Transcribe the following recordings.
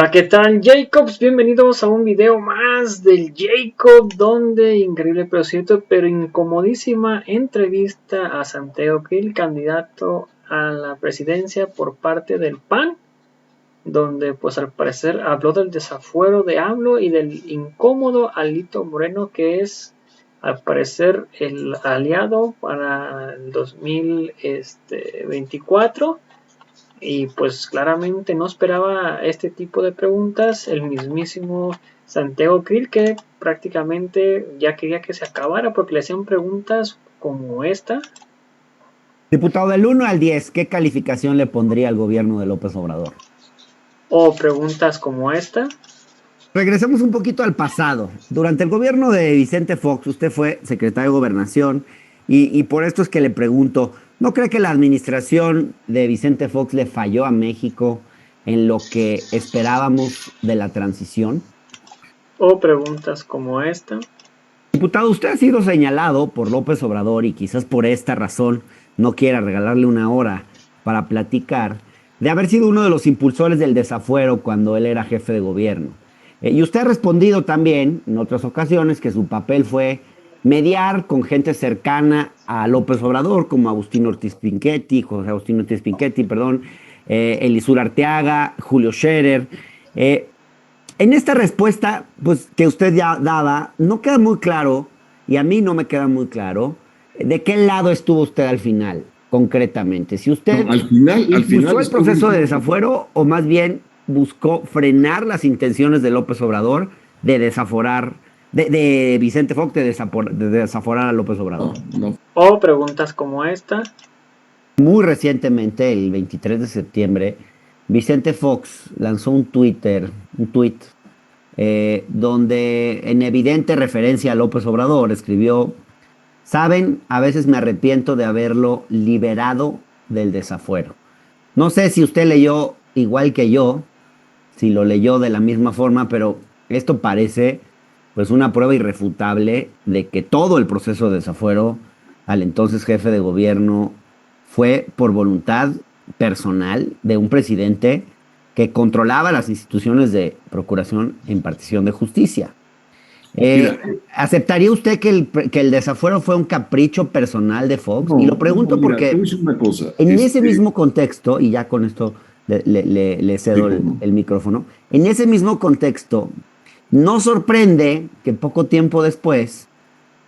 Hola, ¿qué tal, Jacobs? Bienvenidos a un video más del Jacob, donde increíble pero cierto, pero incomodísima entrevista a Santiago Krill, candidato a la presidencia por parte del PAN, donde pues al parecer habló del desafuero de AMLO y del incómodo Alito Moreno, que es al parecer el aliado para el 2024. Y pues claramente no esperaba este tipo de preguntas el mismísimo Santiago Krill, que prácticamente ya quería que se acabara porque le hacían preguntas como esta. Diputado, del 1 al 10, ¿qué calificación le pondría al gobierno de López Obrador? O preguntas como esta. Regresemos un poquito al pasado. Durante el gobierno de Vicente Fox, usted fue secretario de Gobernación y por esto es que le pregunto, ¿no cree que la administración de Vicente Fox le falló a México en lo que esperábamos de la transición? O preguntas como esta. Diputado, usted ha sido señalado por López Obrador y quizás por esta razón no quiera regalarle una hora para platicar de haber sido uno de los impulsores del desafuero cuando él era jefe de gobierno. Y usted ha respondido también en otras ocasiones que su papel fue mediar con gente cercana a López Obrador, como Agustín Ortiz Pinchetti, José Agustín Ortiz Pinchetti, perdón, Elisur Arteaga, Julio Scherer. En esta respuesta, pues que usted ya daba, no queda muy claro, y a mí no me queda muy claro, de qué lado estuvo usted al final, concretamente. Si usted No, al final impulsó el estuvo proceso de desafuero o más bien buscó frenar las intenciones de López Obrador de desaforar, de Vicente Fox de desaforar a López Obrador. no, O preguntas como esta. Muy recientemente, el 23 de septiembre, Vicente Fox lanzó un tweet donde en evidente referencia a López Obrador escribió, saben, a veces me arrepiento de haberlo liberado del desafuero. No sé si usted leyó igual que yo, si lo leyó de la misma forma, pero esto parece pues una prueba irrefutable de que todo el proceso de desafuero al entonces jefe de gobierno fue por voluntad personal de un presidente que controlaba las instituciones de procuración e impartición de justicia. mira, ¿Aceptaría usted que el desafuero fue un capricho personal de Fox? Y lo pregunto mira, te voy a porque decir una cosa. en ese mismo contexto, y ya con esto le Sí, cedo cómo no. el micrófono, en ese mismo contexto, no sorprende que poco tiempo después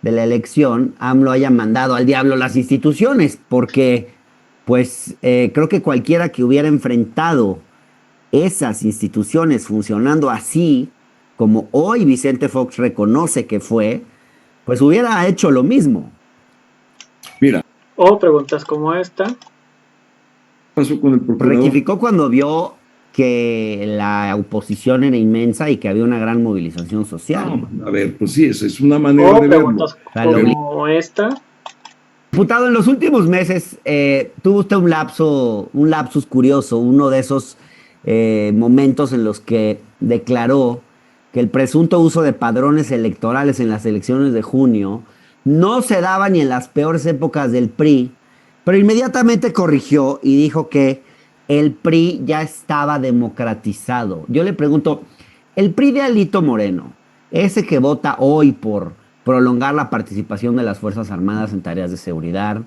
de la elección, AMLO haya mandado al diablo las instituciones, porque pues creo que cualquiera que hubiera enfrentado esas instituciones funcionando así, como hoy Vicente Fox reconoce que fue, pues hubiera hecho lo mismo. Mira, O preguntas como esta. ¿qué pasó con el procurador? Rectificó cuando vio que la oposición era inmensa y que había una gran movilización social. No, a ver, pues sí, esa es una manera O de verlo. preguntas O sea, lo como esta. Diputado, en los últimos meses tuvo usted un lapsus curioso, uno de esos momentos en los que declaró que el presunto uso de padrones electorales en las elecciones de junio no se daba ni en las peores épocas del PRI, pero inmediatamente corrigió y dijo que el PRI ya estaba democratizado. Yo le pregunto, el PRI de Alito Moreno, ese que vota hoy por prolongar la participación de las Fuerzas Armadas en tareas de seguridad,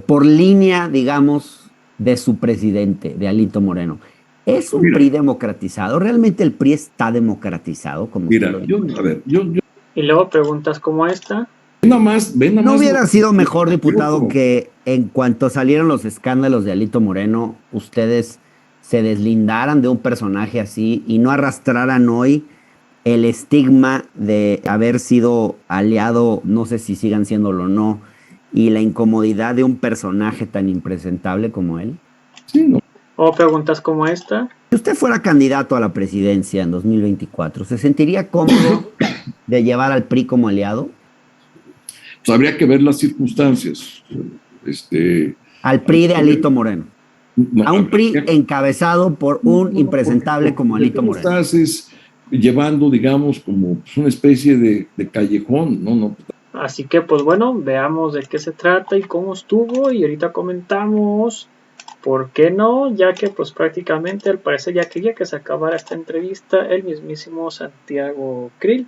por línea, digamos, de su presidente, de Alito Moreno. ¿Es un Mira, PRI democratizado? ¿Realmente el PRI está democratizado? Como usted lo mira, dice? a ver, yo Y luego preguntas como esta. ven nada ¿No más hubiera sido mejor, lo diputado, curioso. que en cuanto salieron los escándalos de Alito Moreno, ustedes se deslindaran de un personaje así y no arrastraran hoy el estigma de haber sido aliado, no sé si sigan siéndolo o no, y la incomodidad de un personaje tan impresentable como él? Sí, no, O preguntas como esta. Si usted fuera candidato a la presidencia en 2024, ¿se sentiría cómodo de llevar al PRI como aliado? pues habría que ver las circunstancias. Este, Al habría PRI de que ver- Alito Moreno. no, A un PRI habría- encabezado por un no, impresentable como porque Alito tú lo Moreno. estás llevando, digamos, como pues, una especie de callejón, no, Así que pues bueno, veamos de qué se trata y cómo estuvo y ahorita comentamos. ¿Por qué no? Ya que pues prácticamente al parecer ya quería que se acabara esta entrevista el mismísimo Santiago Krill.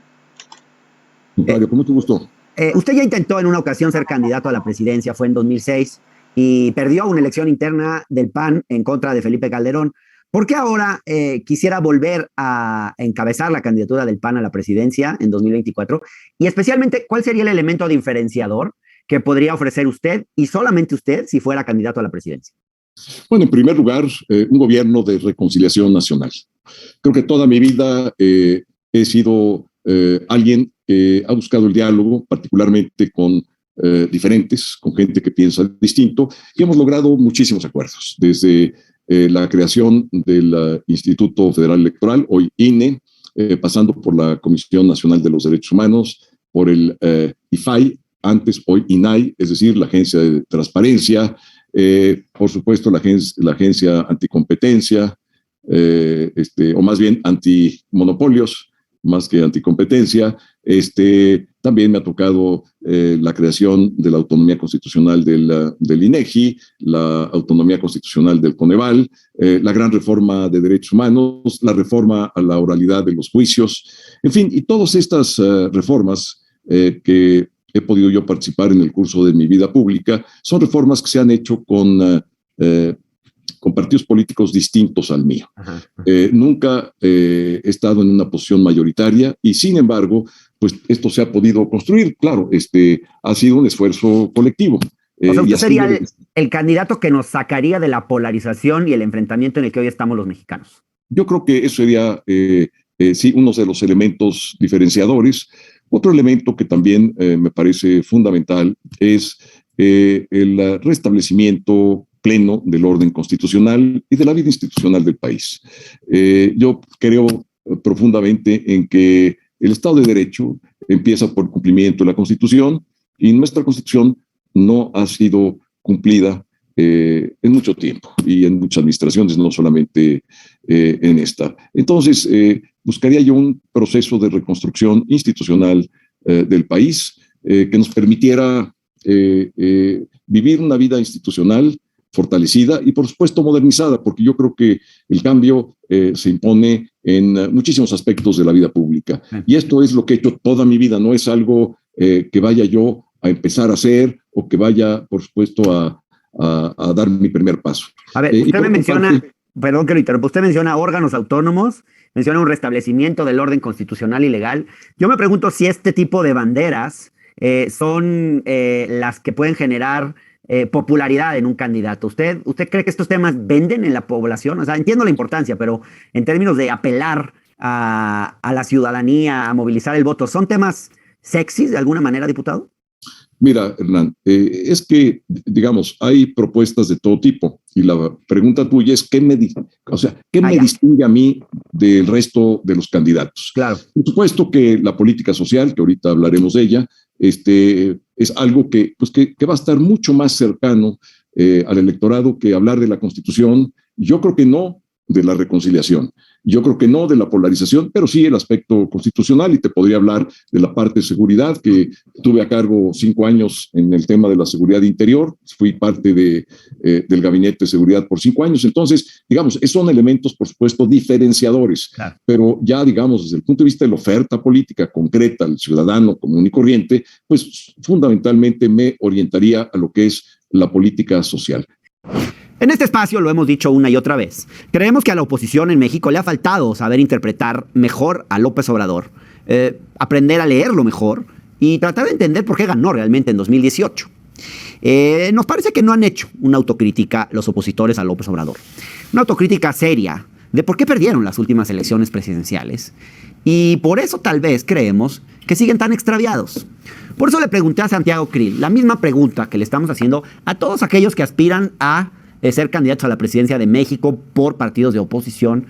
Eh, Mario, con mucho gusto. Usted ya intentó en una ocasión ser candidato a la presidencia, fue en 2006, y perdió una elección interna del PAN en contra de Felipe Calderón. ¿Por qué ahora quisiera volver a encabezar la candidatura del PAN a la presidencia en 2024? Y especialmente, ¿cuál sería el elemento diferenciador que podría ofrecer usted y solamente usted si fuera candidato a la presidencia? Bueno, en primer lugar, un gobierno de reconciliación nacional. Creo que toda mi vida he sido alguien que ha buscado el diálogo, particularmente con diferentes, con gente que piensa distinto, y hemos logrado muchísimos acuerdos, desde la creación del Instituto Federal Electoral, hoy INE, pasando por la Comisión Nacional de los Derechos Humanos, por el IFAI, antes hoy INAI, es decir, la Agencia de Transparencia, por supuesto la agencia anticompetencia, o más bien antimonopolios, más que anticompetencia. También me ha tocado la creación de la autonomía constitucional del INEGI, la autonomía constitucional del Coneval, la gran reforma de derechos humanos, la reforma a la oralidad de los juicios, en fin, y todas estas reformas que he podido yo participar en el curso de mi vida pública, son reformas que se han hecho con partidos políticos distintos al mío. Nunca he estado en una posición mayoritaria y, sin embargo, pues esto se ha podido construir. Claro, ha sido un esfuerzo colectivo. O sea, usted sería el candidato que nos sacaría de la polarización y el enfrentamiento en el que hoy estamos los mexicanos. Yo creo que eso sería, sí, uno de los elementos diferenciadores. Otro elemento que también me parece fundamental es el restablecimiento pleno del orden constitucional y de la vida institucional del país. Yo creo profundamente en que el Estado de Derecho empieza por cumplimiento de la Constitución y nuestra Constitución no ha sido cumplida en mucho tiempo y en muchas administraciones, no solamente en esta. Entonces, buscaría yo un proceso de reconstrucción institucional del país que nos permitiera vivir una vida institucional fortalecida y, por supuesto, modernizada, porque yo creo que el cambio se impone en muchísimos aspectos de la vida pública. Y esto es lo que he hecho toda mi vida, no es algo que vaya yo a empezar a hacer o que vaya, por supuesto, a dar mi primer paso. A ver, usted me menciona, perdón que lo interrumpa, usted menciona órganos autónomos, menciona un restablecimiento del orden constitucional y legal. Yo me pregunto si este tipo de banderas son las que pueden generar popularidad en un candidato. ¿Usted cree que estos temas venden en la población? O sea, entiendo la importancia, pero en términos de apelar a la ciudadanía, a movilizar el voto, ¿son temas sexys de alguna manera, diputado? Mira, Hernán, es que, digamos, hay propuestas de todo tipo y la pregunta tuya es ¿qué me distingue a mí del resto de los candidatos? Claro. Por supuesto que la política social, que ahorita hablaremos de ella, es algo que va a estar mucho más cercano al electorado que hablar de la Constitución. Yo creo que no de la reconciliación. Yo creo que no de la polarización, pero sí el aspecto constitucional, y te podría hablar de la parte de seguridad, que tuve a cargo 5 años en el tema de la seguridad interior, fui parte del gabinete de seguridad por 5 años, entonces, digamos, son elementos, por supuesto, diferenciadores, claro. Pero ya, digamos, desde el punto de vista de la oferta política concreta al ciudadano común y corriente, pues fundamentalmente me orientaría a lo que es la política social. En este espacio lo hemos dicho una y otra vez. Creemos que a la oposición en México le ha faltado saber interpretar mejor a López Obrador, aprender a leerlo mejor y tratar de entender por qué ganó realmente en 2018. Nos parece que no han hecho una autocrítica los opositores a López Obrador. Una autocrítica seria de por qué perdieron las últimas elecciones presidenciales. Y por eso tal vez creemos que siguen tan extraviados. Por eso le pregunté a Santiago Krill la misma pregunta que le estamos haciendo a todos aquellos que aspiran a ser candidatos a la presidencia de México por partidos de oposición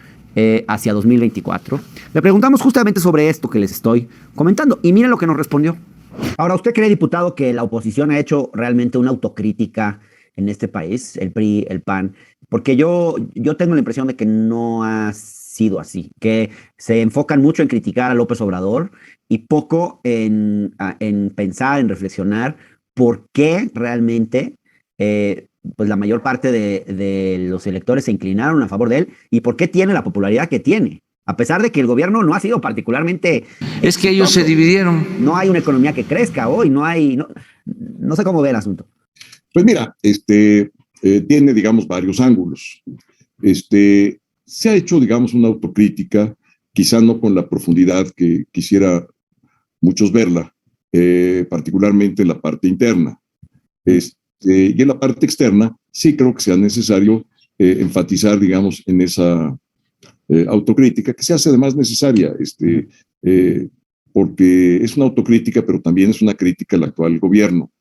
hacia 2024. Le preguntamos justamente sobre esto que les estoy comentando y miren lo que nos respondió. Ahora, ¿usted cree, diputado, que la oposición ha hecho realmente una autocrítica en este país, el PRI, el PAN? Porque yo tengo la impresión de que no ha sido así, que se enfocan mucho en criticar a López Obrador y poco en pensar, en reflexionar por qué realmente pues la mayor parte de los electores se inclinaron a favor de él y por qué tiene la popularidad que tiene. A pesar de que el gobierno no ha sido particularmente... Es que ellos se dividieron. No hay una economía que crezca hoy, no sé cómo ve el asunto. Pues mira, tiene, digamos, varios ángulos. Se ha hecho, digamos, una autocrítica, quizá no con la profundidad que quisiera muchos verla, particularmente en la parte interna. Y en la parte externa, sí creo que sea necesario enfatizar, digamos, en esa autocrítica, que se hace además necesaria, porque es una autocrítica, pero también es una crítica al actual gobierno.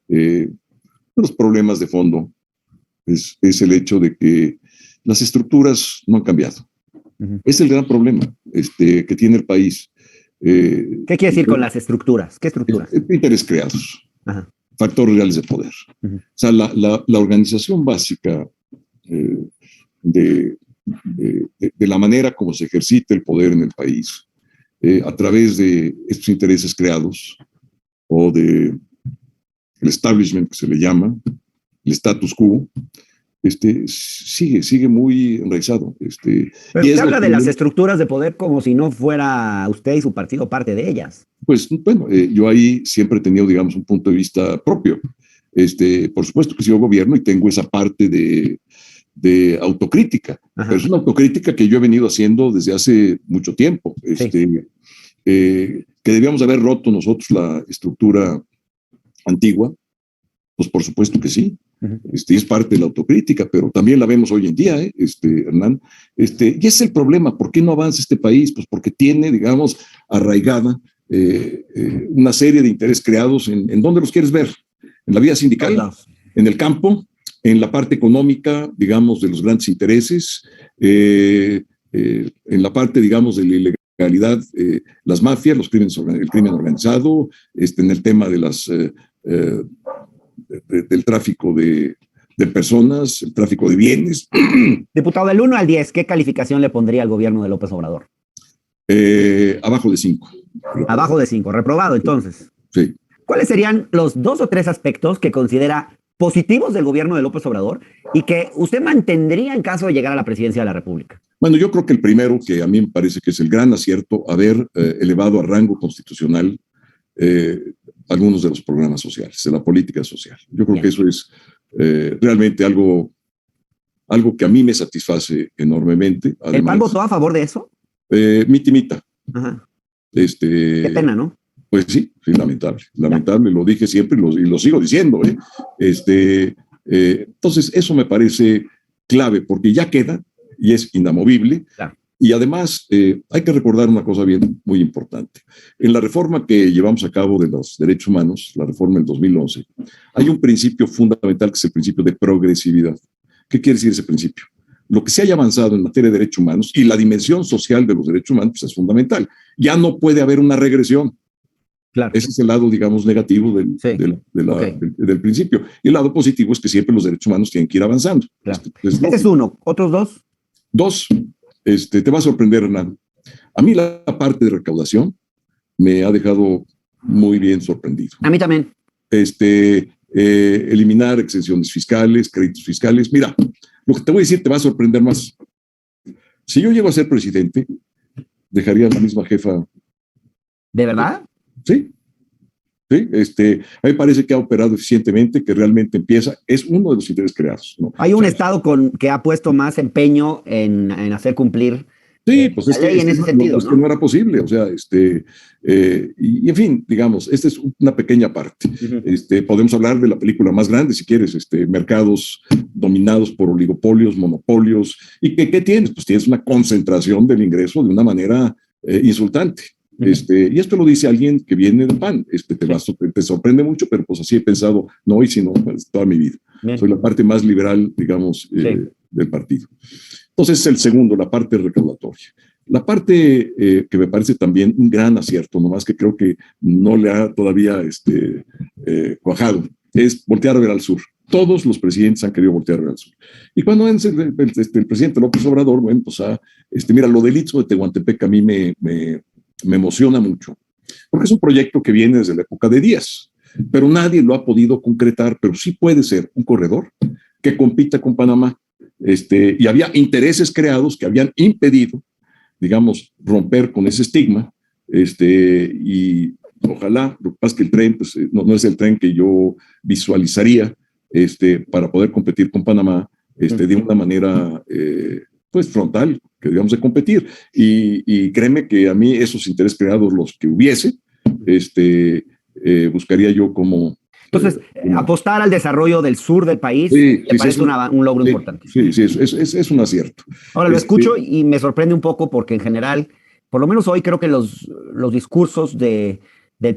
Los problemas de fondo es el hecho de que las estructuras no han cambiado. Es el gran problema que tiene el país. ¿Qué quiere decir con las estructuras? ¿Qué estructuras? Intereses creados, Ajá. Factores reales de poder. O sea, la organización básica de la manera como se ejercita el poder en el país, a través de estos intereses creados o de el establishment que se le llama, el status quo, sigue muy enraizado. Pero usted habla de las estructuras de poder como si no fuera usted y su partido parte de ellas. Pues bueno, yo ahí siempre he tenido, digamos, un punto de vista propio. Por supuesto que sigo gobierno y tengo esa parte de autocrítica. Ajá. Pero es una autocrítica que yo he venido haciendo desde hace mucho tiempo. Que debíamos haber roto nosotros la estructura antigua, pues por supuesto que sí. Es parte de la autocrítica, pero también la vemos hoy en día, Hernán. Y es el problema. ¿Por qué no avanza este país? Pues porque tiene, digamos, arraigada una serie de intereses creados. ¿En dónde los quieres ver? En la vida sindical, en el campo, en la parte económica, digamos, de los grandes intereses, en la parte, digamos, de la ilegalidad, las mafias, el crimen organizado, en el tema de del tráfico de personas, el tráfico de bienes. Diputado, del 1 al 10, ¿qué calificación le pondría al gobierno de López Obrador? Abajo de 5. Abajo de 5, reprobado entonces. Sí. ¿Cuáles serían los 2 o 3 aspectos que considera positivos del gobierno de López Obrador y que usted mantendría en caso de llegar a la presidencia de la República? Bueno, yo creo que el primero, que a mí me parece que es el gran acierto, haber elevado a rango constitucional algunos de los programas sociales, de la política social. Yo creo que eso es realmente algo que a mí me satisface enormemente. Además, ¿El PAN votó a favor de eso? Mitimita. Ajá. Qué pena, ¿no? Pues sí, lamentable, lo dije siempre y lo sigo diciendo. Entonces, eso me parece clave, porque ya queda y es inamovible. Claro. Y además, hay que recordar una cosa muy importante. En la reforma que llevamos a cabo de los derechos humanos, la reforma del 2011, hay un principio fundamental que es el principio de progresividad. ¿Qué quiere decir ese principio? Lo que se haya avanzado en materia de derechos humanos y la dimensión social de los derechos humanos pues es fundamental. Ya no puede haber una regresión. Claro. Ese es el lado, digamos, negativo del principio. Y el lado positivo es que siempre los derechos humanos tienen que ir avanzando. Claro. Ese es uno. ¿Otros dos? Dos. Te va a sorprender, Hernán. A mí la parte de recaudación me ha dejado muy bien sorprendido. A mí también. Eliminar exenciones fiscales, créditos fiscales. Mira, lo que te voy a decir te va a sorprender más. Si yo llego a ser presidente, dejaría a la misma jefa. ¿De verdad? Sí. Sí, a mí me parece que ha operado eficientemente, que realmente es uno de los intereses creados, ¿no? Hay un Estado que ha puesto más empeño en hacer cumplir pues la ley en ese sentido. Que no era posible, o sea, y en fin, digamos, esta es una pequeña parte. Podemos hablar de la película más grande, si quieres, mercados dominados por oligopolios, monopolios, ¿y qué tienes? Pues tienes una concentración del ingreso de una manera insultante. Y esto lo dice alguien que viene del PAN. Te sorprende mucho, pero pues así he pensado, no hoy, sino pues, toda mi vida. Bien. Soy la parte más liberal, digamos, del partido. Entonces, el segundo, la parte recaudatoria. La parte que me parece también un gran acierto, nomás que creo que no le ha todavía cuajado, es voltear a ver al sur. Todos los presidentes han querido voltear a ver al sur. Y cuando el presidente López Obrador, bueno, pues mira, lo del Istmo de Tehuantepec a mí me emociona mucho, porque es un proyecto que viene desde la época de Díaz. pero nadie lo ha podido concretar, pero sí puede ser un corredor que compita con Panamá. Y había intereses creados que habían impedido, digamos, romper con ese estigma, y ojalá, lo que pasa es que el tren, pues, no es el tren que yo visualizaría, para poder competir con Panamá, de una manera, pues, frontal, que digamos de competir. Y créeme que a mí esos intereses creados, los que hubiese, buscaría yo como... Entonces, apostar al desarrollo del sur del país me parece un logro importante. Sí, es un acierto. Ahora lo escucho y me sorprende un poco porque en general, por lo menos hoy creo que los discursos del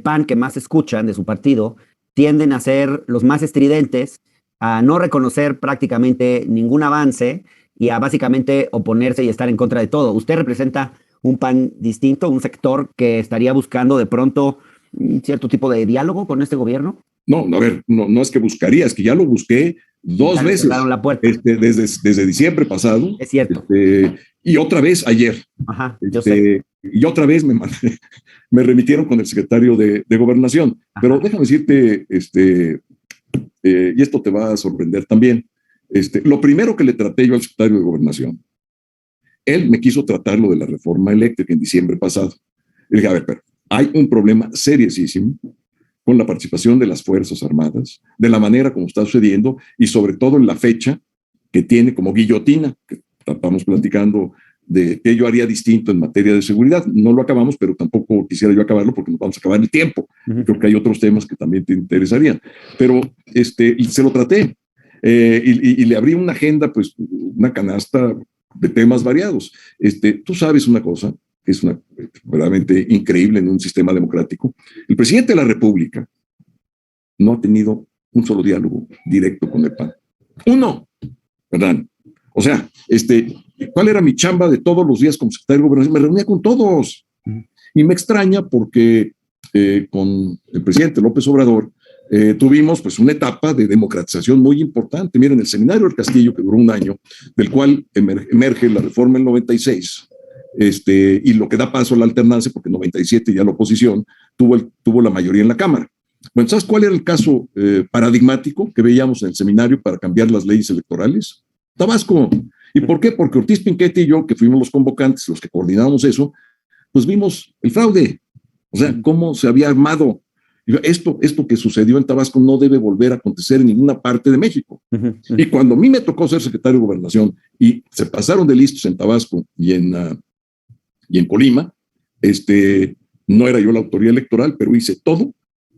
PAN que más escuchan, de su partido, tienden a ser los más estridentes, a no reconocer prácticamente ningún avance y a básicamente oponerse y estar en contra de todo. ¿Usted representa un PAN distinto, un sector que estaría buscando de pronto cierto tipo de diálogo con este gobierno? No, a ver, no es que buscaría, es que ya lo busqué dos veces. La puerta. Desde diciembre pasado. Es cierto. Y otra vez ayer. Ajá, yo sé. Y otra vez me remitieron con el secretario de Gobernación. Ajá. Pero déjame decirte, y esto te va a sorprender también. Lo primero que le traté yo al secretario de Gobernación, él me quiso tratar lo de la reforma eléctrica en diciembre pasado. Le dije, a ver, pero hay un problema seriosísimo con la participación de las Fuerzas Armadas, de la manera como está sucediendo y sobre todo en la fecha que tiene como guillotina, que estamos platicando de qué yo haría distinto en materia de seguridad. No lo acabamos, pero tampoco quisiera yo acabarlo porque nos vamos a acabar el tiempo. Creo que hay otros temas que también te interesarían. Pero se lo traté y le abrí una agenda, pues una canasta de temas variados. Tú sabes una cosa, que es verdaderamente increíble en un sistema democrático. El presidente de la República no ha tenido un solo diálogo directo con el PAN. Uno, ¿verdad? O sea, ¿cuál era mi chamba de todos los días como secretario de Gobernación? Me reunía con todos. Y me extraña porque con el presidente López Obrador tuvimos pues una etapa de democratización muy importante. Miren, el seminario del Castillo, que duró un año, del cual emerge la reforma del 96, y lo que da paso a la alternancia, porque en 97 ya la oposición tuvo la mayoría en la Cámara. Bueno, ¿sabes cuál era el caso paradigmático que veíamos en el seminario para cambiar las leyes electorales? Tabasco. ¿Y por qué? Porque Ortiz Pinchetti y yo, que fuimos los convocantes, los que coordinamos eso, pues vimos el fraude. O sea, cómo se había armado. Esto que sucedió en Tabasco no debe volver a acontecer en ninguna parte de México. Y cuando a mí me tocó ser secretario de Gobernación y se pasaron de listos en Tabasco y en Colima, no era yo la autoridad electoral, pero hice todo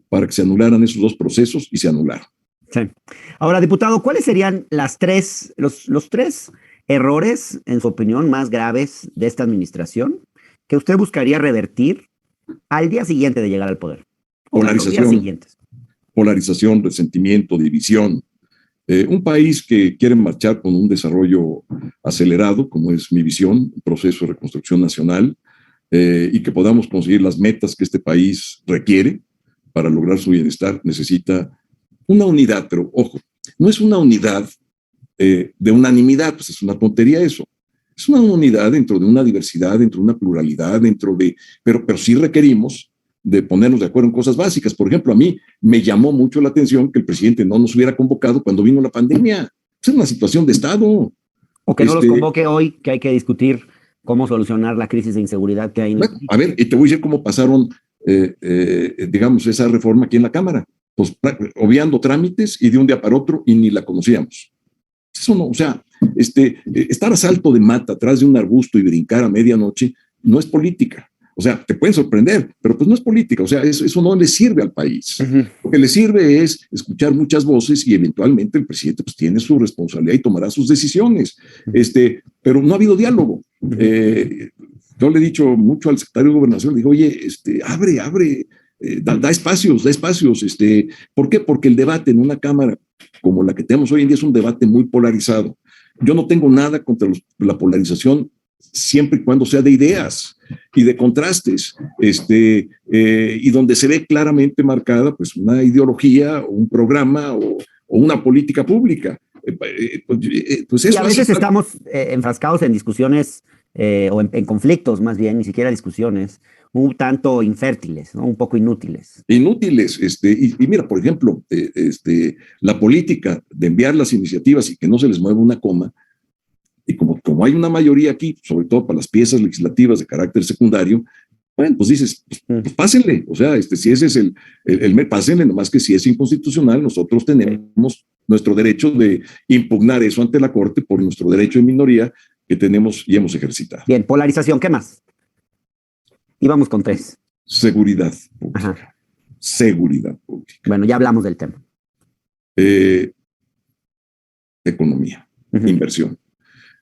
para que se anularan esos dos procesos y se anularon. Sí. Ahora, diputado, ¿cuáles serían los tres errores, en su opinión, más graves de esta administración que usted buscaría revertir al día siguiente de llegar al poder? Polarización, resentimiento, división. Un país que quiere marchar con un desarrollo acelerado, como es mi visión, un proceso de reconstrucción nacional, y que podamos conseguir las metas que este país requiere para lograr su bienestar, necesita una unidad, pero ojo, no es una unidad de unanimidad, pues es una tontería eso. Es una unidad dentro de una diversidad, dentro de una pluralidad, pero sí requerimos de ponernos de acuerdo en cosas básicas. Por ejemplo, a mí me llamó mucho la atención que el presidente no nos hubiera convocado cuando vino la pandemia. Es una situación de Estado. O que no los convoque hoy, que hay que discutir cómo solucionar la crisis de inseguridad que hay. A ver, y te voy a decir cómo pasaron, digamos, esa reforma aquí en la Cámara. Pues obviando trámites y de un día para otro y ni la conocíamos. Eso no, o sea, estar a salto de mata atrás de un arbusto y brincar a medianoche no es política. O sea, te pueden sorprender, pero pues no es política. O sea, eso no le sirve al país. Lo que le sirve es escuchar muchas voces y eventualmente el presidente pues tiene su responsabilidad y tomará sus decisiones. Pero no ha habido diálogo. Yo le he dicho mucho al secretario de Gobernación, le digo, oye, abre, da espacios. ¿Por qué? Porque el debate en una Cámara como la que tenemos hoy en día es un debate muy polarizado. Yo no tengo nada contra la polarización siempre y cuando sea de ideas y de contrastes, y donde se ve claramente marcada pues una ideología o un programa o una política pública. Pues eso y a veces estamos enfrascados en discusiones o en conflictos más bien, ni siquiera discusiones, un tanto infértiles, ¿no? Un poco inútiles. Inútiles. Y mira, por ejemplo, la política de enviar las iniciativas y que no se les mueva una coma, y como hay una mayoría aquí, sobre todo para las piezas legislativas de carácter secundario, bueno, pues dices, pues pásenle, o sea, si ese es pásenle, nomás que si es inconstitucional, nosotros tenemos nuestro derecho de impugnar eso ante la Corte por nuestro derecho de minoría que tenemos y hemos ejercitado. Bien, polarización, ¿qué más? Íbamos con 3. Seguridad pública. Ajá. Seguridad pública. Bueno, ya hablamos del tema. Economía, inversión.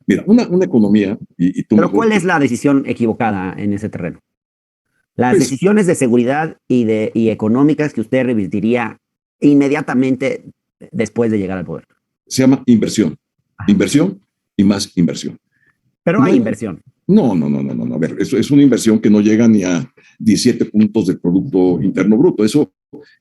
Mira, una economía, y tú... Pero ¿cuál es la decisión equivocada en ese terreno? Las decisiones de seguridad y económicas que usted revertiría inmediatamente después de llegar al poder. Se llama inversión. Inversión y más inversión. Pero hay inversión. No. A ver, eso es una inversión que no llega ni a 17 puntos del Producto Interno Bruto.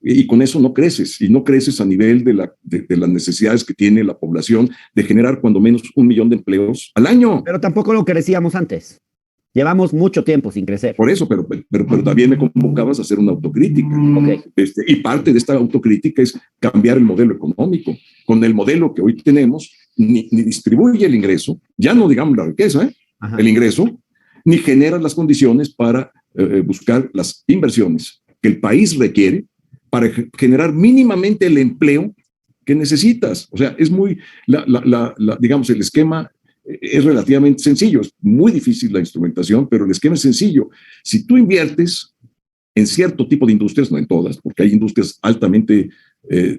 Y con eso no creces. Y no creces a nivel de las necesidades que tiene la población de generar cuando menos 1 millón de empleos al año. Pero tampoco lo crecíamos antes. Llevamos mucho tiempo sin crecer. Por eso, pero también me convocabas a hacer una autocrítica. Okay. Y parte de esta autocrítica es cambiar el modelo económico. Con el modelo que hoy tenemos, ni distribuye el ingreso, ya no digamos la riqueza, el ingreso, ni genera las condiciones para buscar las inversiones que el país requiere para generar mínimamente el empleo que necesitas. O sea, es muy, digamos, el esquema es relativamente sencillo, es muy difícil la instrumentación, pero el esquema es sencillo. Si tú inviertes en cierto tipo de industrias, no en todas, porque hay industrias altamente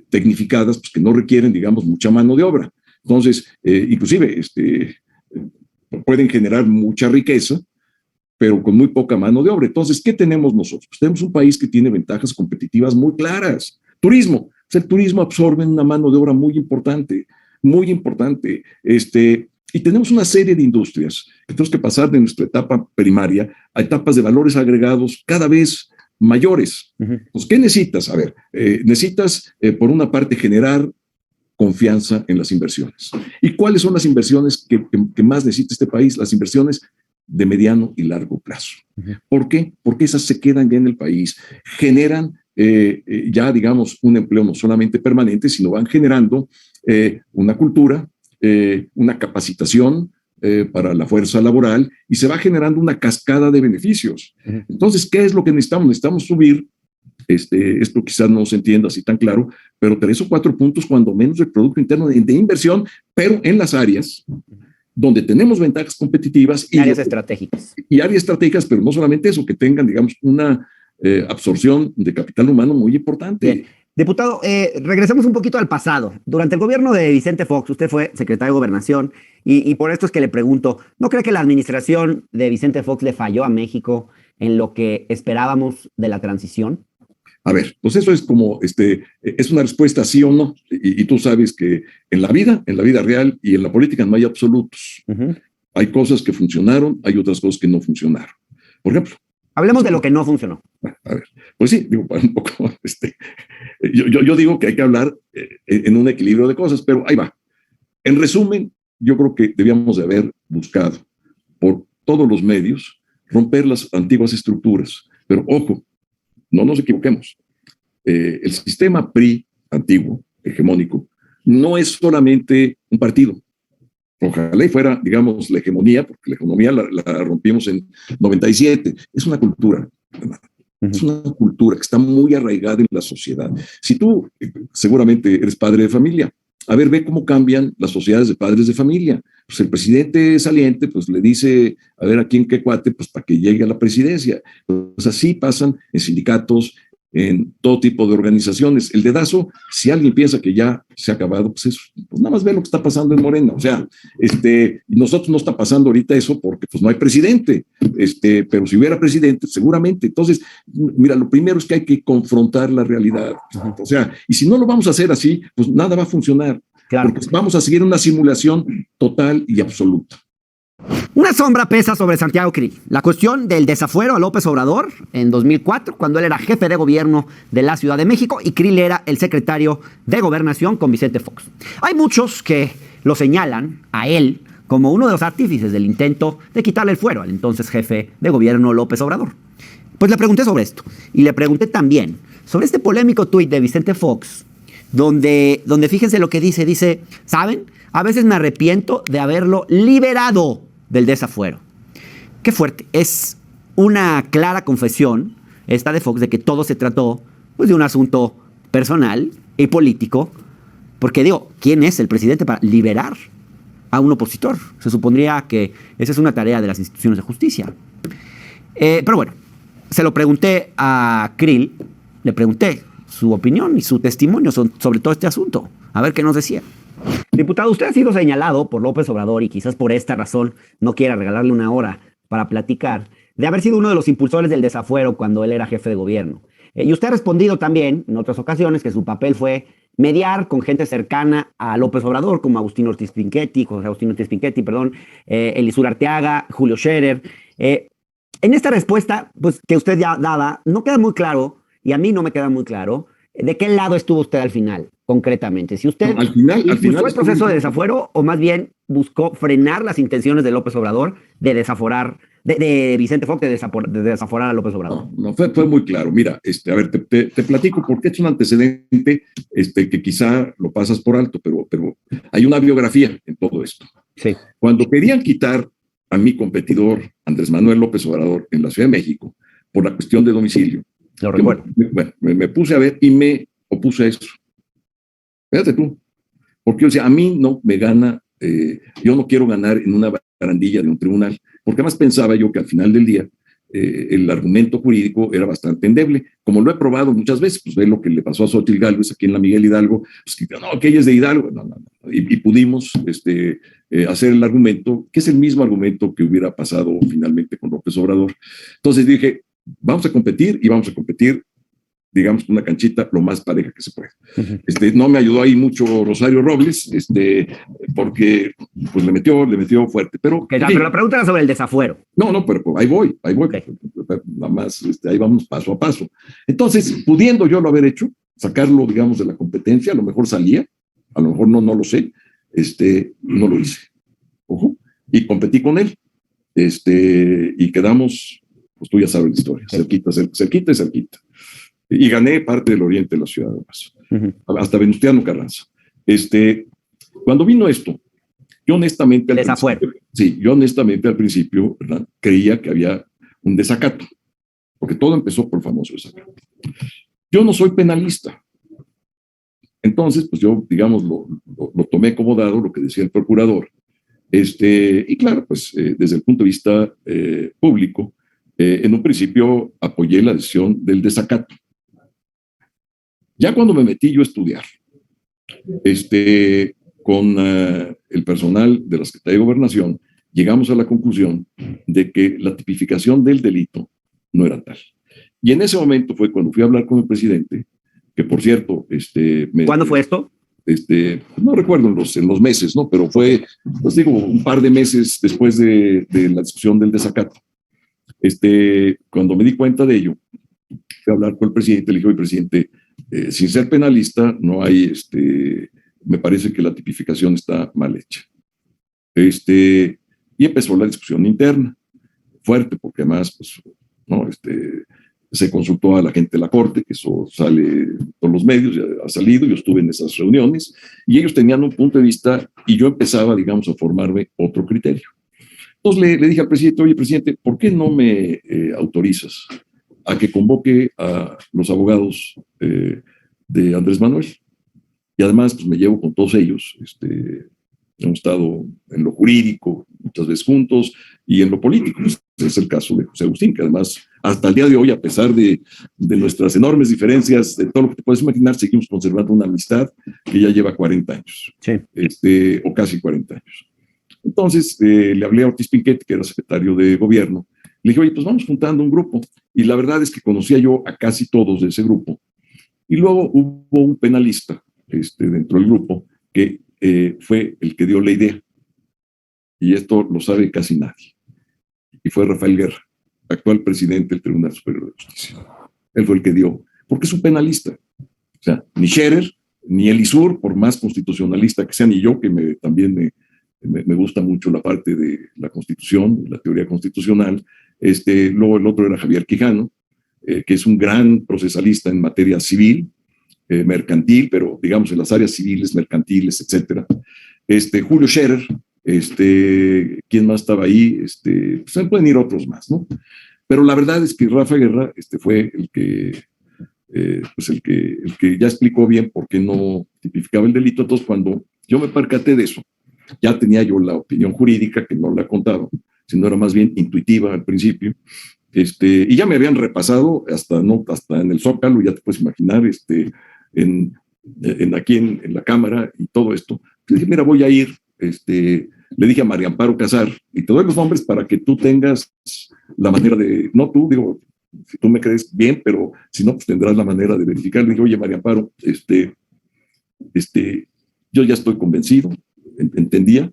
tecnificadas, pues que no requieren, digamos, mucha mano de obra. Entonces, inclusive, pueden generar mucha riqueza, pero con muy poca mano de obra. Entonces, ¿qué tenemos nosotros? Pues tenemos un país que tiene ventajas competitivas muy claras. Turismo. O sea, el turismo absorbe una mano de obra muy importante, muy importante. Y tenemos una serie de industrias que tenemos que pasar de nuestra etapa primaria a etapas de valores agregados cada vez mayores. Pues, ¿qué necesitas? A ver, necesitas, por una parte, generar confianza en las inversiones. ¿Y cuáles son las inversiones que más necesita este país? Las inversiones de mediano y largo plazo. ¿Por qué? Porque esas se quedan ya en el país, generan ya, digamos, un empleo no solamente permanente, sino van generando una cultura, una capacitación para la fuerza laboral y se va generando una cascada de beneficios. Entonces, ¿qué es lo que necesitamos? Necesitamos subir, esto quizás no se entienda así tan claro, pero 3 o 4 puntos cuando menos del Producto Interno de inversión, pero en las áreas donde tenemos ventajas competitivas. Y áreas estratégicas. Y áreas estratégicas, pero no solamente eso, que tengan, digamos, una absorción de capital humano muy importante. Bien. Diputado, regresemos un poquito al pasado. Durante el gobierno de Vicente Fox, usted fue secretario de Gobernación y por esto es que le pregunto, ¿no cree que la administración de Vicente Fox le falló a México en lo que esperábamos de la transición? A ver, pues eso es como, es una respuesta sí o no. Y tú sabes que en la vida real y en la política no hay absolutos. Hay cosas que funcionaron, hay otras cosas que no funcionaron. Por ejemplo. Hablemos de lo que no funcionó. A ver, pues sí, digo, un poco, yo digo que hay que hablar en un equilibrio de cosas, pero ahí va. En resumen, yo creo que debíamos de haber buscado por todos los medios romper las antiguas estructuras. Pero ojo, no nos equivoquemos. El sistema PRI antiguo, hegemónico, no es solamente un partido. Ojalá y fuera, digamos, la hegemonía, porque la hegemonía la rompimos en 97. Es una cultura, ¿verdad? Es una cultura que está muy arraigada en la sociedad. Si tú seguramente eres padre de familia, a ver, ve cómo cambian las sociedades de padres de familia. Pues el presidente saliente, pues le dice, a ver, ¿a quién qué cuate? Pues para que llegue a la presidencia. Pues así pasan en sindicatos, en todo tipo de organizaciones. El dedazo, si alguien piensa que ya se ha acabado, pues nada más ve lo que está pasando en Morena. O sea, nosotros no está pasando ahorita eso porque pues no hay presidente, pero si hubiera presidente, seguramente. Entonces, mira, lo primero es que hay que confrontar la realidad. O sea, y si no lo vamos a hacer así, pues nada va a funcionar. Claro. Porque vamos a seguir una simulación total y absoluta. Una sombra pesa sobre Santiago Krill. La cuestión del desafuero a López Obrador en 2004, cuando él era jefe de gobierno de la Ciudad de México y Krill era el secretario de Gobernación con Vicente Fox. Hay muchos que lo señalan a él como uno de los artífices del intento de quitarle el fuero al entonces jefe de gobierno López Obrador. Pues le pregunté sobre esto. Y le pregunté también sobre este polémico tuit de Vicente Fox, donde fíjense lo que dice. Dice, ¿saben? A veces me arrepiento de haberlo liberado del desafuero. Qué fuerte. Es una clara confesión, esta de Fox, de que todo se trató pues, de un asunto personal y político. Porque digo, ¿quién es el presidente para liberar a un opositor? Se supondría que esa es una tarea de las instituciones de justicia. Pero bueno, se lo pregunté a Krill, le pregunté su opinión y su testimonio sobre todo este asunto. A ver qué nos decía. Diputado, usted ha sido señalado por López Obrador, y quizás por esta razón no quiera regalarle una hora para platicar, de haber sido uno de los impulsores del desafuero cuando él era jefe de gobierno. Y usted ha respondido también en otras ocasiones que su papel fue mediar con gente cercana a López Obrador, como José Agustín Ortiz Pinchetti, Elisur Arteaga, Julio Scherer. En esta respuesta, pues, que usted ya daba, no queda muy claro, y a mí no me queda muy claro, ¿de qué lado estuvo usted al final, concretamente? Si usted al final impulsó el proceso de desafuero o más bien buscó frenar las intenciones de López Obrador de desaforar, de Vicente Fox de desaforar a López Obrador. No, fue muy claro. Mira, a ver, te platico porque es un antecedente que quizá lo pasas por alto, pero hay una biografía en todo esto. Sí. Cuando querían quitar a mi competidor, Andrés Manuel López Obrador, en la Ciudad de México, por la cuestión de domicilio, Lo recuerdo. Bueno, me puse a ver y me opuse a eso. Fíjate tú, porque o sea, a mí no me gana, yo no quiero ganar en una barandilla de un tribunal, porque además pensaba yo que al final del día el argumento jurídico era bastante endeble, como lo he probado muchas veces, pues ve lo que le pasó a Xochitl Gálvez aquí en la Miguel Hidalgo, pues que no, que ella es de Hidalgo, no. Y pudimos hacer el argumento, que es el mismo argumento que hubiera pasado finalmente con López Obrador. Entonces dije, vamos a competir, digamos, una canchita lo más pareja que se puede. Uh-huh. No me ayudó ahí mucho Rosario Robles, porque pues le metió fuerte. Pero la pregunta era sobre el desafuero. No, pero ahí voy. Okay. Nada más, ahí vamos paso a paso. Entonces, pudiendo yo lo haber hecho, sacarlo, digamos, de la competencia, a lo mejor salía, a lo mejor no lo sé, no lo hice. Ojo, y competí con él, y quedamos, pues tú ya sabes la historia, cerquita. Y gané parte del oriente de la ciudad, además, hasta Venustiano Carranza. Cuando vino esto, yo honestamente al principio, ¿verdad? Creía que había un desacato, porque todo empezó por el famoso desacato. Yo no soy penalista. Entonces, pues yo, digamos, lo tomé como dado, lo que decía el procurador. Y claro, pues desde el punto de vista público, en un principio apoyé la decisión del desacato. Ya cuando me metí yo a estudiar, con el personal de la Secretaría de Gobernación, llegamos a la conclusión de que la tipificación del delito no era tal. Y en ese momento fue cuando fui a hablar con el presidente, que por cierto... ¿Cuándo fue esto? No recuerdo en los meses, ¿no? Pero fue, pues digo, un par de meses después de la discusión del desacato. Cuando me di cuenta de ello, fui a hablar con el presidente, le dije, oye, presidente, sin ser penalista, no hay, me parece que la tipificación está mal hecha. Y empezó la discusión interna, fuerte, porque además, pues, no, se consultó a la gente de la Corte, que eso sale por los medios, ya ha salido, yo estuve en esas reuniones, y ellos tenían un punto de vista, y yo empezaba, digamos, a formarme otro criterio. Entonces le dije al presidente, oye, presidente, ¿por qué no me autorizas a que convoque a los abogados de Andrés Manuel? Y además, pues me llevo con todos ellos, hemos estado en lo jurídico muchas veces juntos y en lo político. Pues, es el caso de José Agustín, que además hasta el día de hoy, a pesar de nuestras enormes diferencias, de todo lo que te puedes imaginar, seguimos conservando una amistad que ya lleva 40 años, sí. O casi 40 años. Entonces le hablé a Ortiz Pinchetti, que era secretario de gobierno, le dije, oye, pues vamos juntando un grupo. Y la verdad es que conocía yo a casi todos de ese grupo. Y luego hubo un penalista dentro del grupo que fue el que dio la idea. Y esto lo sabe casi nadie. Y fue Rafael Guerra, actual presidente del Tribunal Superior de Justicia. Él fue el que dio, porque es un penalista. O sea, ni Scherer, ni Elisur, por más constitucionalista que sea, ni yo, que también me gusta mucho la parte de la Constitución, la teoría constitucional. Luego el otro era Javier Quijano, que es un gran procesalista en materia civil, mercantil, pero digamos en las áreas civiles, mercantiles, etcétera. Julio Scherer, ¿quién más estaba ahí? Pues pueden ir otros más, ¿no? Pero la verdad es que Rafa Guerra fue el que ya explicó bien por qué no tipificaba el delito. Entonces, cuando yo me percaté de eso, ya tenía yo la opinión jurídica, que no la contaba, sino era más bien intuitiva al principio, y ya me habían repasado hasta en el Zócalo, ya te puedes imaginar, aquí en la Cámara y todo esto. Le dije, mira, voy a ir, le dije a María Amparo Casar, y te doy los nombres para que tú tengas la manera de, no tú, digo, si tú me crees bien, pero si no, pues tendrás la manera de verificar. Le dije, oye, María Amparo, yo ya estoy convencido, entendía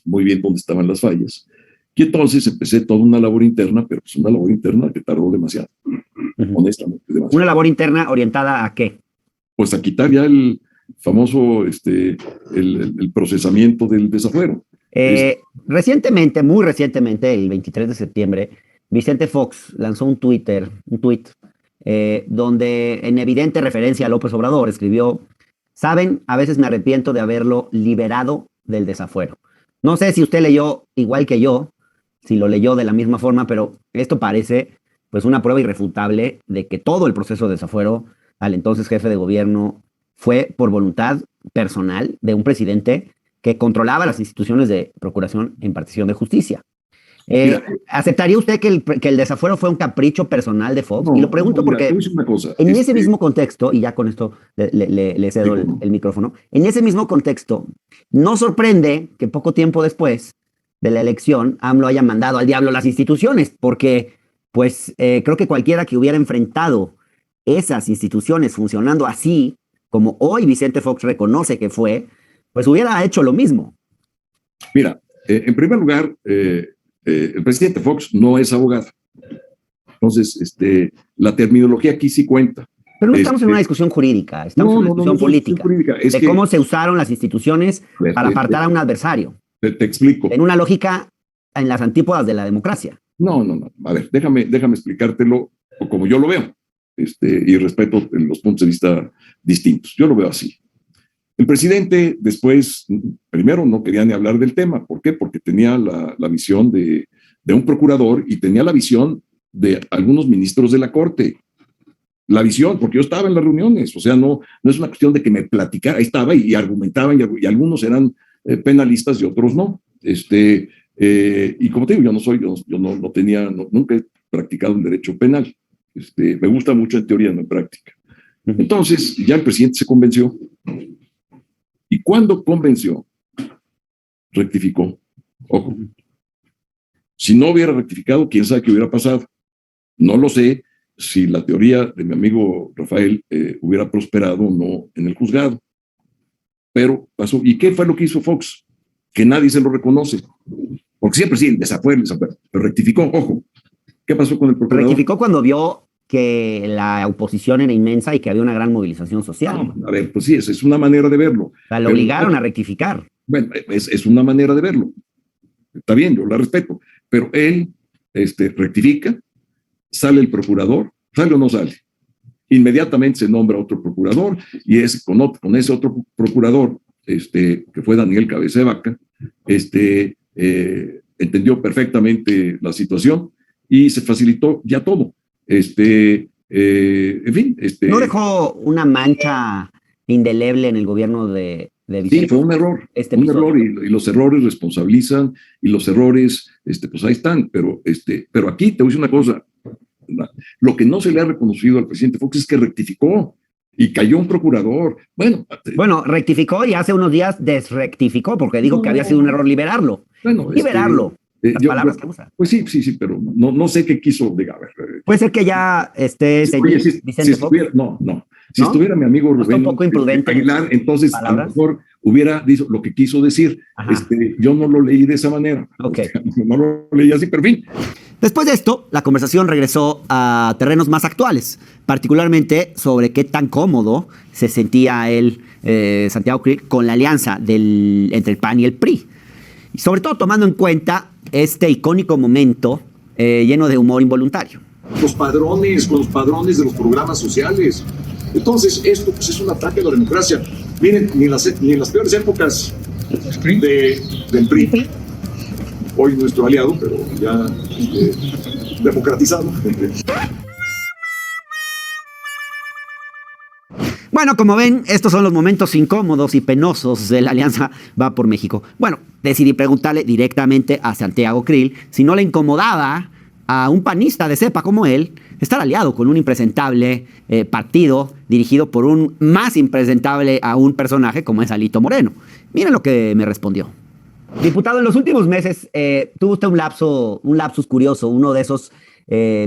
muy bien dónde estaban las fallas. Y entonces empecé toda una labor interna, pero pues una labor interna que tardó demasiado, honestamente, demasiado. ¿Una labor interna orientada a qué? Pues a quitar ya el famoso el procesamiento del desafuero. Recientemente, muy recientemente, el 23 de septiembre, Vicente Fox lanzó un tuit donde en evidente referencia a López Obrador escribió: saben, a veces me arrepiento de haberlo liberado del desafuero. No sé si usted leyó igual que yo, si lo leyó de la misma forma, pero esto parece pues una prueba irrefutable de que todo el proceso de desafuero al entonces jefe de gobierno fue por voluntad personal de un presidente que controlaba las instituciones de procuración e impartición de justicia. ¿Aceptaría usted que el desafuero fue un capricho personal de Fox? Y lo pregunto porque en ese mismo contexto, y ya con esto le cedo el micrófono, en ese mismo contexto, no sorprende que poco tiempo después de la elección AMLO haya mandado al diablo las instituciones, porque pues creo que cualquiera que hubiera enfrentado esas instituciones funcionando así, como hoy Vicente Fox reconoce que fue, pues hubiera hecho lo mismo. Mira, en primer lugar, el presidente Fox no es abogado. Entonces, la terminología aquí sí cuenta. Pero no estamos en una discusión jurídica, estamos en una discusión política. De cómo se usaron las instituciones para apartar a un adversario. Te explico. En una lógica en las antípodas de la democracia. No. A ver, déjame explicártelo como yo lo veo. Y respeto los puntos de vista distintos. Yo lo veo así. El presidente después, primero no quería ni hablar del tema. ¿Por qué? Porque tenía la visión de un procurador y tenía la visión de algunos ministros de la Corte. La visión, porque yo estaba en las reuniones. O sea, no es una cuestión de que me platicara. Ahí estaba y argumentaban y algunos eran penalistas y otros no. Y como te digo, yo no tenía, nunca he practicado un derecho penal. Me gusta mucho en teoría, no en práctica. Entonces, ya el presidente se convenció. Y cuando convenció, rectificó. Ojo. Si no hubiera rectificado, quién sabe qué hubiera pasado. No lo sé si la teoría de mi amigo Rafael hubiera prosperado o no en el juzgado. Pero pasó. ¿Y qué fue lo que hizo Fox? Que nadie se lo reconoce. Porque siempre sí, desafuero, pero rectificó. Ojo. ¿Qué pasó con el procurador? Rectificó cuando vio que la oposición era inmensa y que había una gran movilización social. No, a ver, pues sí, es una manera de verlo. O sea, lo obligaron a rectificar. Bueno, es una manera de verlo. Está bien, yo la respeto. Pero él rectifica, sale el procurador, ¿sale o no sale? Inmediatamente se nombra otro procurador y con ese otro procurador, que fue Daniel Cabeza de Vaca, entendió perfectamente la situación y se facilitó ya todo. En fin. ¿No dejó una mancha indeleble en el gobierno de Vicente? Sí, fue un error. Error y los errores responsabilizan y los errores, pues ahí están. Pero aquí te voy a decir una cosa. Lo que no se le ha reconocido al presidente Fox es que rectificó y cayó un procurador. Bueno, rectificó y hace unos días desrectificó porque dijo que había sido un error liberarlo. Bueno, liberarlo. Las palabras que usa. Pues sí, pero no sé qué quiso. Puede ser que ya esté Vicente Fox. No. Si estuviera mi amigo Rubén un poco imprudente Aguilar, entonces a lo mejor hubiera dicho lo que quiso decir. Yo no lo leí de esa manera. Okay. No lo leí así, pero en fin. Después de esto, la conversación regresó a terrenos más actuales, particularmente sobre qué tan cómodo se sentía él, Santiago Krill, con la alianza entre el PAN y el PRI. Y sobre todo tomando en cuenta este icónico momento lleno de humor involuntario. con los padrones de los programas sociales. Entonces, esto pues, es un ataque a la democracia. Miren, ni en las peores épocas del PRI, hoy nuestro aliado, pero ya democratizado. Bueno, como ven, estos son los momentos incómodos y penosos de la Alianza Va por México. Bueno, decidí preguntarle directamente a Santiago Krill si no le incomodaba a un panista de cepa como él estar aliado con un impresentable partido dirigido por un más impresentable a un personaje como es Alito Moreno. Miren lo que me respondió. Diputado, en los últimos meses tuvo usted un lapsus curioso, uno de esos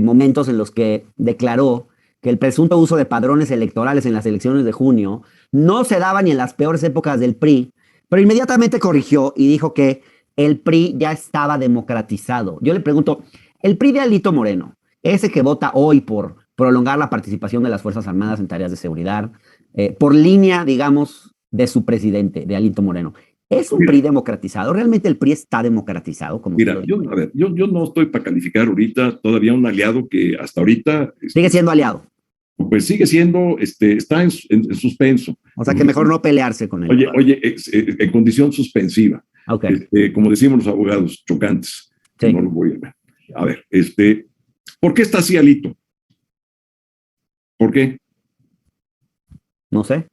momentos en los que declaró que el presunto uso de padrones electorales en las elecciones de junio no se daba ni en las peores épocas del PRI, pero inmediatamente corrigió y dijo que el PRI ya estaba democratizado. Yo le pregunto, el PRI de Alito Moreno, ese que vota hoy por prolongar la participación de las Fuerzas Armadas en tareas de seguridad, por línea, digamos, de su presidente, de Alito Moreno, ¿es un PRI democratizado? ¿Realmente el PRI está democratizado? Mira, yo no estoy para calificar ahorita todavía un aliado que hasta ahorita... Sigue siendo aliado. Pues sigue siendo, está en suspenso. O sea que mejor no pelearse con él. Oye, en condición suspensiva. Okay. Como decimos los abogados, chocantes. Sí. No lo voy a ver. A ver, ¿por qué está así Alito? ¿Por qué? No sé.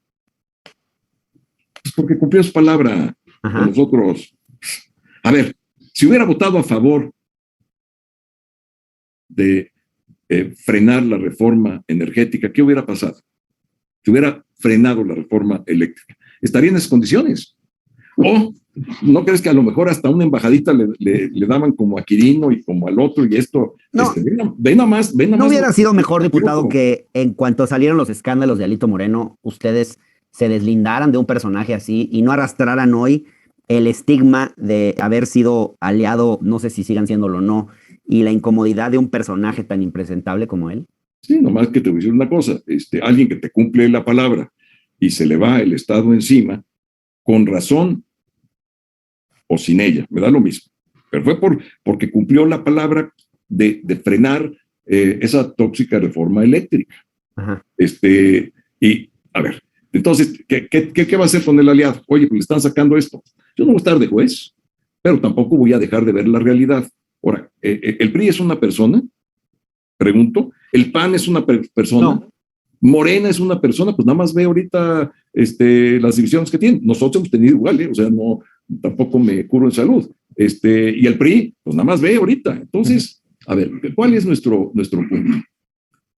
Pues porque cumplió su palabra. Con nosotros. A ver, si hubiera votado a favor de frenar la reforma energética, ¿qué hubiera pasado? Si hubiera frenado la reforma eléctrica, ¿estaría en esas condiciones? ¿O no crees que a lo mejor hasta una embajadita le daban como a Quirino y como al otro y esto? No, ven nada más. ¿No hubiera sido mejor, diputado, que en cuanto salieron los escándalos de Alito Moreno, ustedes se deslindaran de un personaje así y no arrastraran hoy el estigma de haber sido aliado, no sé si sigan siéndolo o no, y la incomodidad de un personaje tan impresentable como él? Sí, nomás que te voy a decir una cosa, alguien que te cumple la palabra y se le va el Estado encima, con razón o sin ella, me da lo mismo, pero fue porque cumplió la palabra de frenar esa tóxica reforma eléctrica. Ajá. Y a ver, entonces, ¿qué va a hacer con el aliado? Oye, pues le están sacando esto. Yo no voy a estar de juez, pero tampoco voy a dejar de ver la realidad. Ahora, ¿el PRI es una persona? Pregunto. ¿El PAN es una persona? No. ¿Morena es una persona? Pues nada más ve ahorita las divisiones que tienen. Nosotros hemos tenido igual, o sea, no, tampoco me curo en salud. Y el PRI, pues nada más ve ahorita. Entonces, a ver, ¿cuál es nuestro punto?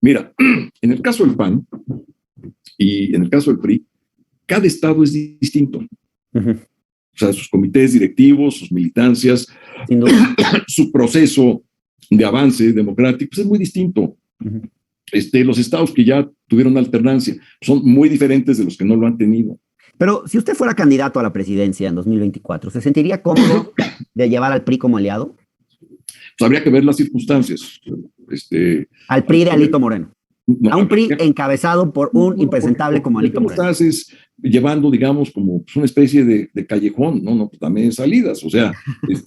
Mira, en el caso del PAN y en el caso del PRI, cada estado es distinto. O sea, sus comités directivos, sus militancias, su proceso de avance democrático pues es muy distinto. Los estados que ya tuvieron alternancia son muy diferentes de los que no lo han tenido. Pero si usted fuera candidato a la presidencia en 2024, ¿se sentiría cómodo de llevar al PRI como aliado? Pues habría que ver las circunstancias. Al PRI de Alito Moreno. No, a un PRI encabezado por un impresentable como Alito Moreno. Estás llevando, digamos, como una especie de callejón, ¿no? Pues también salidas, o sea,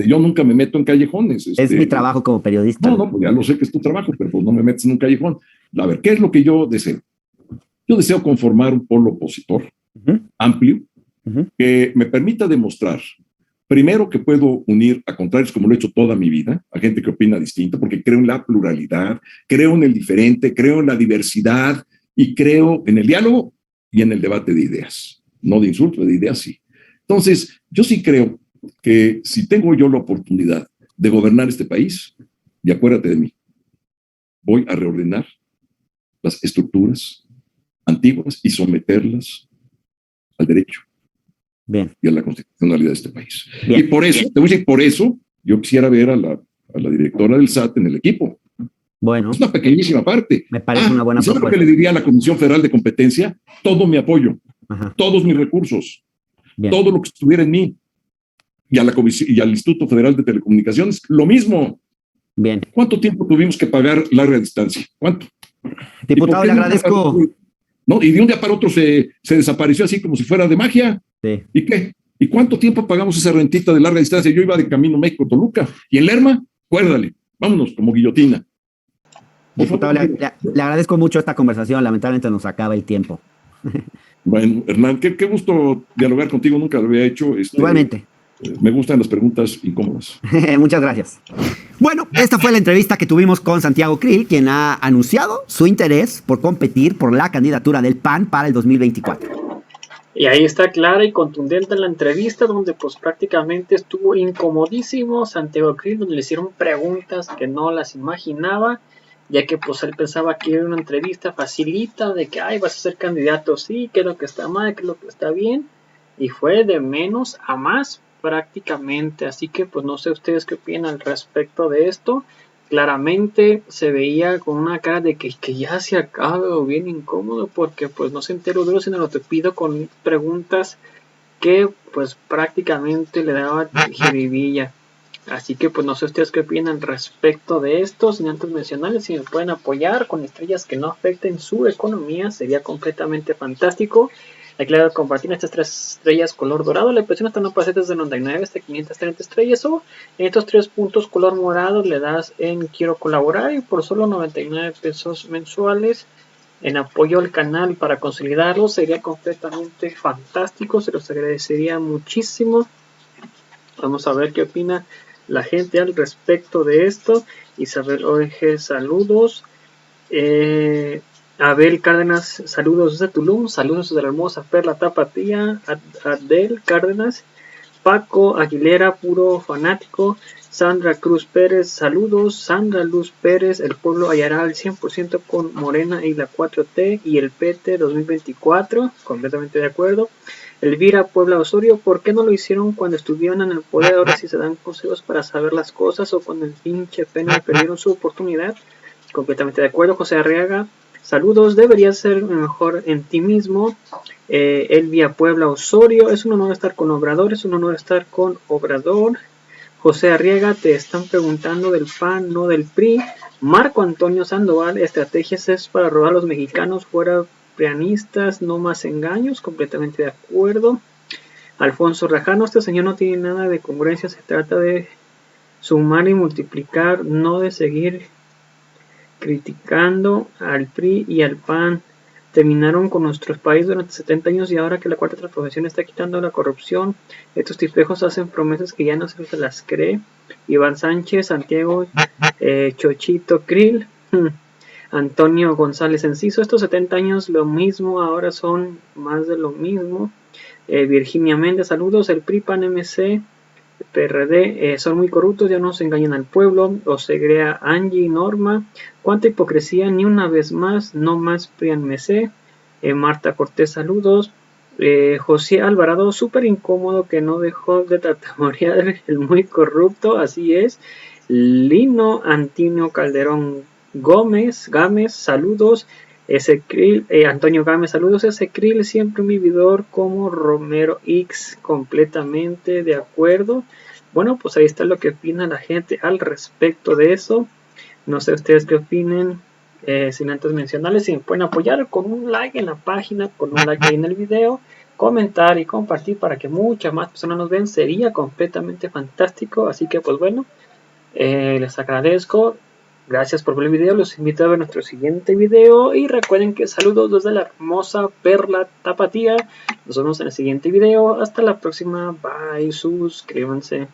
yo nunca me meto en callejones. Es mi trabajo como periodista. No, pues ya lo sé que es tu trabajo, pero pues no me metes en un callejón. A ver, ¿qué es lo que yo deseo? Yo deseo conformar un polo opositor amplio que me permita demostrar, primero, que puedo unir a contrarios como lo he hecho toda mi vida, a gente que opina distinto, porque creo en la pluralidad, creo en el diferente, creo en la diversidad y creo en el diálogo y en el debate de ideas. No de insultos, de ideas sí. Entonces, yo sí creo que si tengo yo la oportunidad de gobernar este país, y acuérdate de mí, voy a reordenar las estructuras antiguas y someterlas al derecho. Bien. Y a la constitucionalidad de este país. Bien. Y por eso, te voy a decir, por eso yo quisiera ver a la directora del SAT en el equipo. Bueno. Es una pequeñísima parte. Me parece una buena propuesta. ¿Sabes lo que le diría a la Comisión Federal de Competencia? Todo mi apoyo, todos mis recursos, todo lo que estuviera en mí. Y a la Comisión y al Instituto Federal de Telecomunicaciones, lo mismo. Bien. ¿Cuánto tiempo tuvimos que pagar larga distancia? ¿Cuánto? Diputado, le agradezco. No, y de un día para otro se desapareció así como si fuera de magia. Sí. ¿Y qué? ¿Y cuánto tiempo pagamos esa rentita de larga distancia? Yo iba de camino México-Toluca y en Lerma, cuérdale, vámonos como guillotina. Diputado, le agradezco mucho esta conversación. Lamentablemente nos acaba el tiempo. Bueno, Hernán, qué gusto dialogar contigo, nunca lo había hecho. Igualmente. Me gustan las preguntas incómodas. Muchas gracias. Bueno, esta fue la entrevista que tuvimos con Santiago Krill, quien ha anunciado su interés por competir por la candidatura del PAN para el 2024. Y ahí está clara y contundente la entrevista, donde pues prácticamente estuvo incomodísimo Santiago Krill, donde le hicieron preguntas que no las imaginaba, ya que pues él pensaba que era una entrevista facilita, de que ay, vas a ser candidato, sí, qué es lo que está mal, qué es lo que está bien, y fue de menos a más prácticamente. Así que pues no sé ustedes qué opinan al respecto de esto. Claramente se veía con una cara de que ya se acabe, o bien incómodo, porque pues no se enteró duro, sino lo te pido con preguntas que pues prácticamente le daban jiribilla. Así que pues no sé ustedes qué opinan al respecto de esto. Sin antes mencionarles, si me pueden apoyar con estrellas que no afecten su economía, sería completamente fantástico. Aquí le voy a compartir estas 3 estrellas color dorado. Le presionas hasta una paseta de 99 hasta 530 estrellas, o en estos 3 puntos color morado le das en quiero colaborar, y por solo 99 pesos mensuales en apoyo al canal para consolidarlo sería completamente fantástico. Se los agradecería muchísimo. Vamos a ver qué opina la gente al respecto de esto. Isabel OG, saludos. Abel Cárdenas, saludos desde Tulum, saludos desde la hermosa Perla Tapatía. Adel Cárdenas, Paco Aguilera, puro fanático. Sandra Cruz Pérez, saludos. Sandra Luz Pérez, el pueblo hallará al 100% con Morena y la 4T y el PT 2024, completamente de acuerdo. Elvira Puebla Osorio, ¿por qué no lo hicieron cuando estuvieron en el poder? Ahora sí se dan consejos para saber las cosas, o cuando el pinche pena perdieron su oportunidad. Completamente de acuerdo. José Arriaga, saludos, deberías ser mejor en ti mismo. Elvia Puebla Osorio, es un honor estar con Obrador, es un honor estar con Obrador. José Arriaga, te están preguntando del PAN, no del PRI. Marco Antonio Sandoval, estrategias es para robar a los mexicanos, fuera prianistas, no más engaños, completamente de acuerdo. Alfonso Rajano, este señor no tiene nada de congruencia, se trata de sumar y multiplicar, no de seguir criticando al PRI y al PAN. Terminaron con nuestro país durante 70 años, y ahora que la cuarta transformación está quitando la corrupción, estos tipejos hacen promesas que ya no se las cree. Iván Sánchez, Santiago, Chochito Krill, Antonio González Enciso, estos 70 años lo mismo, ahora son más de lo mismo. Virginia Méndez, saludos. El PRI, PAN, MC, PRD son muy corruptos, ya no se engañan al pueblo. Osegrea Angie Norma, cuánta hipocresía, ni una vez más, no más PRIAN MC. Marta Cortés, saludos. José Alvarado, súper incómodo que no dejó de tartamudear el muy corrupto, así es. Lino Antonio Calderón Gámez, saludos. Antonio Gámez, saludos. Ese Krill siempre un vividor como Romero X, completamente de acuerdo. Bueno, pues ahí está lo que opina la gente al respecto de eso. No sé ustedes qué opinen. Sin antes mencionarles, si me pueden apoyar con un like en la página, con un like ahí en el video, comentar y compartir para que muchas más personas nos vean, sería completamente fantástico. Así que pues bueno, les agradezco. Gracias por ver el video, los invito a ver nuestro siguiente video, y recuerden que saludos desde la hermosa Perla Tapatía. Nos vemos en el siguiente video, hasta la próxima, bye, suscríbanse.